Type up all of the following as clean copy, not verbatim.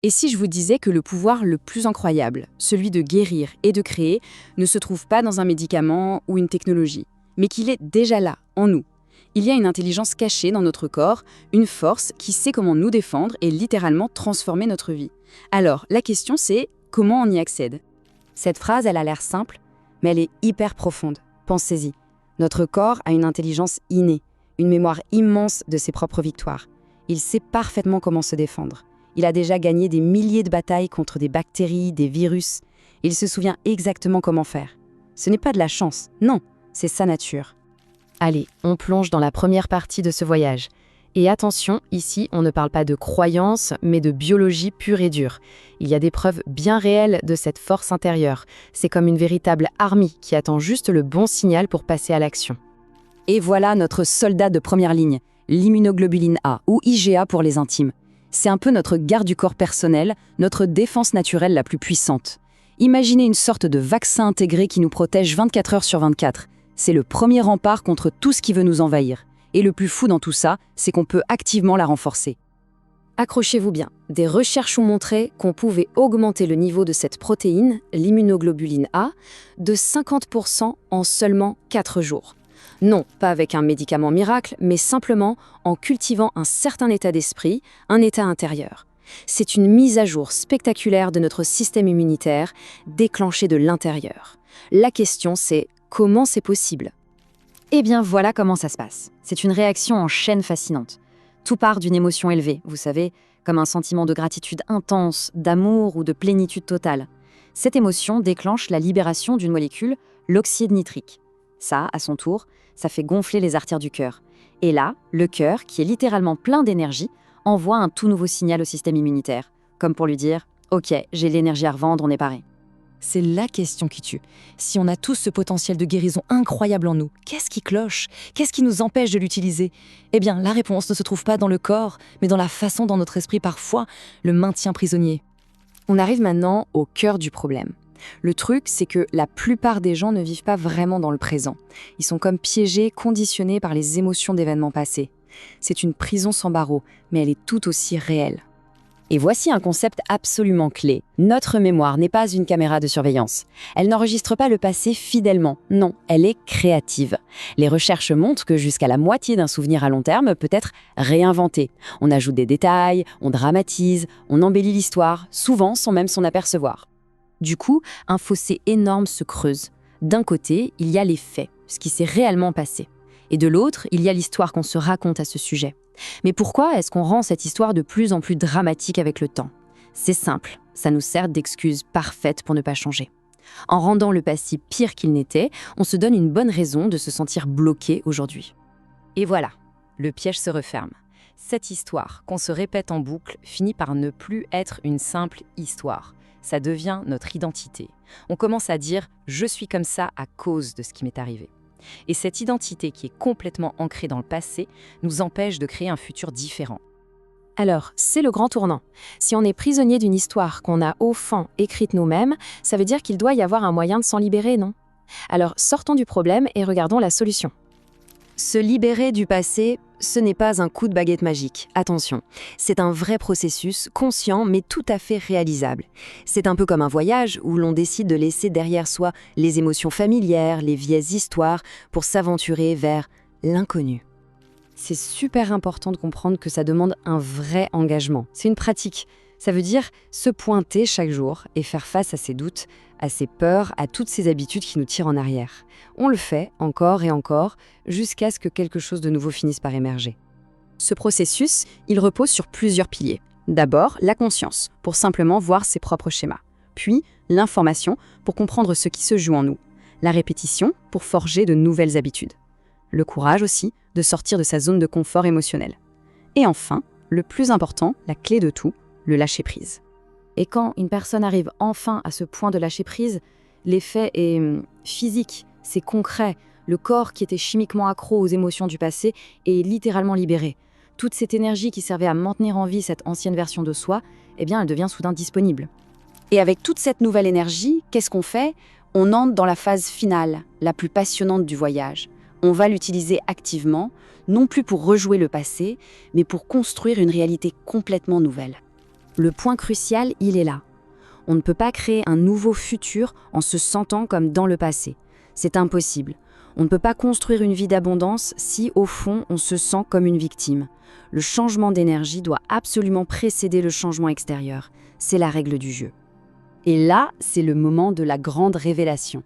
Et si je vous disais que le pouvoir le plus incroyable, celui de guérir et de créer, ne se trouve pas dans un médicament ou une technologie, mais qu'il est déjà là, en nous. Il y a une intelligence cachée dans notre corps, une force qui sait comment nous défendre et littéralement transformer notre vie. Alors, la question c'est, comment on y accède? Cette phrase, elle a l'air simple, mais elle est hyper profonde. Pensez-y. Notre corps a une intelligence innée, une mémoire immense de ses propres victoires. Il sait parfaitement comment se défendre. Il a déjà gagné des milliers de batailles contre des bactéries, des virus. Il se souvient exactement comment faire. Ce n'est pas de la chance, non, c'est sa nature. Allez, on plonge dans la première partie de ce voyage. Et attention, ici, on ne parle pas de croyance, mais de biologie pure et dure. Il y a des preuves bien réelles de cette force intérieure. C'est comme une véritable armée qui attend juste le bon signal pour passer à l'action. Et voilà notre soldat de première ligne, l'immunoglobuline A, ou IgA pour les intimes. C'est un peu notre garde du corps personnel, notre défense naturelle la plus puissante. Imaginez une sorte de vaccin intégré qui nous protège 24 heures sur 24. C'est le premier rempart contre tout ce qui veut nous envahir. Et le plus fou dans tout ça, c'est qu'on peut activement la renforcer. Accrochez-vous bien, des recherches ont montré qu'on pouvait augmenter le niveau de cette protéine, l'immunoglobuline A, de 50% en seulement 4 jours. Non, pas avec un médicament miracle, mais simplement en cultivant un certain état d'esprit, un état intérieur. C'est une mise à jour spectaculaire de notre système immunitaire, déclenchée de l'intérieur. La question c'est, comment c'est possible ? Eh bien voilà comment ça se passe. C'est une réaction en chaîne fascinante. Tout part d'une émotion élevée, vous savez, comme un sentiment de gratitude intense, d'amour ou de plénitude totale. Cette émotion déclenche la libération d'une molécule, l'oxyde nitrique. Ça, à son tour, ça fait gonfler les artères du cœur. Et là, le cœur, qui est littéralement plein d'énergie, envoie un tout nouveau signal au système immunitaire, comme pour lui dire « Ok, j'ai l'énergie à revendre, on est paré ». C'est la question qui tue. Si on a tous ce potentiel de guérison incroyable en nous, qu'est-ce qui cloche? Qu'est-ce qui nous empêche de l'utiliser? Eh bien, la réponse ne se trouve pas dans le corps, mais dans la façon dont notre esprit parfois le maintient prisonnier. On arrive maintenant au cœur du problème. Le truc, c'est que la plupart des gens ne vivent pas vraiment dans le présent. Ils sont comme piégés, conditionnés par les émotions d'événements passés. C'est une prison sans barreaux, mais elle est tout aussi réelle. Et voici un concept absolument clé. Notre mémoire n'est pas une caméra de surveillance. Elle n'enregistre pas le passé fidèlement. Non, elle est créative. Les recherches montrent que jusqu'à la moitié d'un souvenir à long terme peut être réinventé. On ajoute des détails, on dramatise, on embellit l'histoire, souvent sans même s'en apercevoir. Du coup, un fossé énorme se creuse. D'un côté, il y a les faits, ce qui s'est réellement passé. Et de l'autre, il y a l'histoire qu'on se raconte à ce sujet. Mais pourquoi est-ce qu'on rend cette histoire de plus en plus dramatique avec le temps? C'est simple, ça nous sert d'excuse parfaite pour ne pas changer. En rendant le passé pire qu'il n'était, on se donne une bonne raison de se sentir bloqué aujourd'hui. Et voilà, le piège se referme. Cette histoire qu'on se répète en boucle finit par ne plus être une simple histoire. Ça devient notre identité. On commence à dire « je suis comme ça à cause de ce qui m'est arrivé ». Et cette identité qui est complètement ancrée dans le passé nous empêche de créer un futur différent. Alors, c'est le grand tournant. Si on est prisonnier d'une histoire qu'on a au fond écrite nous-mêmes, ça veut dire qu'il doit y avoir un moyen de s'en libérer, non? Alors, sortons du problème et regardons la solution. Se libérer du passé, ce n'est pas un coup de baguette magique. Attention, c'est un vrai processus, conscient mais tout à fait réalisable. C'est un peu comme un voyage où l'on décide de laisser derrière soi les émotions familières, les vieilles histoires, pour s'aventurer vers l'inconnu. C'est super important de comprendre que ça demande un vrai engagement. C'est une pratique. Ça veut dire se pointer chaque jour et faire face à ses doutes, à ses peurs, à toutes ces habitudes qui nous tirent en arrière. On le fait encore et encore, jusqu'à ce que quelque chose de nouveau finisse par émerger. Ce processus, il repose sur plusieurs piliers. D'abord, la conscience, pour simplement voir ses propres schémas. Puis, l'information, pour comprendre ce qui se joue en nous. La répétition, pour forger de nouvelles habitudes. Le courage aussi, de sortir de sa zone de confort émotionnel. Et enfin, le plus important, la clé de tout, le lâcher-prise. Et quand une personne arrive enfin à ce point de lâcher-prise, l'effet est physique, c'est concret. Le corps qui était chimiquement accro aux émotions du passé est littéralement libéré. Toute cette énergie qui servait à maintenir en vie cette ancienne version de soi, eh bien, elle devient soudain disponible. Et avec toute cette nouvelle énergie, qu'est-ce qu'on fait? On entre dans la phase finale, la plus passionnante du voyage. On va l'utiliser activement, non plus pour rejouer le passé, mais pour construire une réalité complètement nouvelle. Le point crucial, il est là. On ne peut pas créer un nouveau futur en se sentant comme dans le passé. C'est impossible. On ne peut pas construire une vie d'abondance si, au fond, on se sent comme une victime. Le changement d'énergie doit absolument précéder le changement extérieur. C'est la règle du jeu. Et là, c'est le moment de la grande révélation.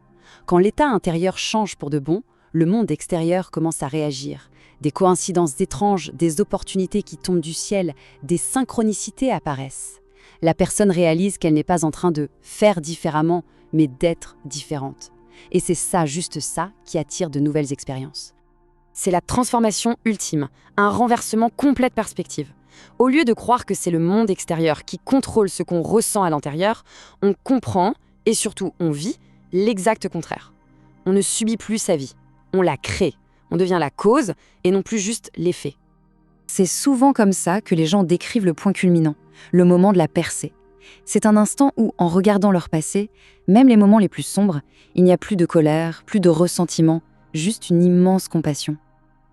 Quand l'état intérieur change pour de bon, le monde extérieur commence à réagir. Des coïncidences étranges, des opportunités qui tombent du ciel, des synchronicités apparaissent. La personne réalise qu'elle n'est pas en train de faire différemment, mais d'être différente. Et c'est ça, juste ça, qui attire de nouvelles expériences. C'est la transformation ultime, un renversement complet de perspective. Au lieu de croire que c'est le monde extérieur qui contrôle ce qu'on ressent à l'intérieur, on comprend, et surtout on vit, l'exact contraire. On ne subit plus sa vie, on la crée, on devient la cause et non plus juste l'effet. C'est souvent comme ça que les gens décrivent le point culminant, le moment de la percée. C'est un instant où, en regardant leur passé, même les moments les plus sombres, il n'y a plus de colère, plus de ressentiment, juste une immense compassion.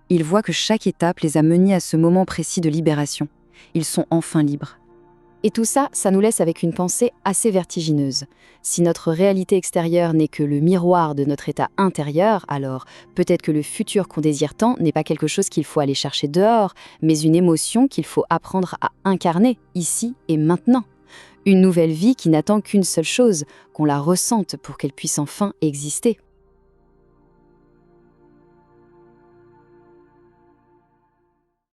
Ils voient que chaque étape les a menés à ce moment précis de libération. Ils sont enfin libres. Et tout ça, ça nous laisse avec une pensée assez vertigineuse. Si notre réalité extérieure n'est que le miroir de notre état intérieur, alors peut-être que le futur qu'on désire tant n'est pas quelque chose qu'il faut aller chercher dehors, mais une émotion qu'il faut apprendre à incarner, ici et maintenant. Une nouvelle vie qui n'attend qu'une seule chose, qu'on la ressente pour qu'elle puisse enfin exister.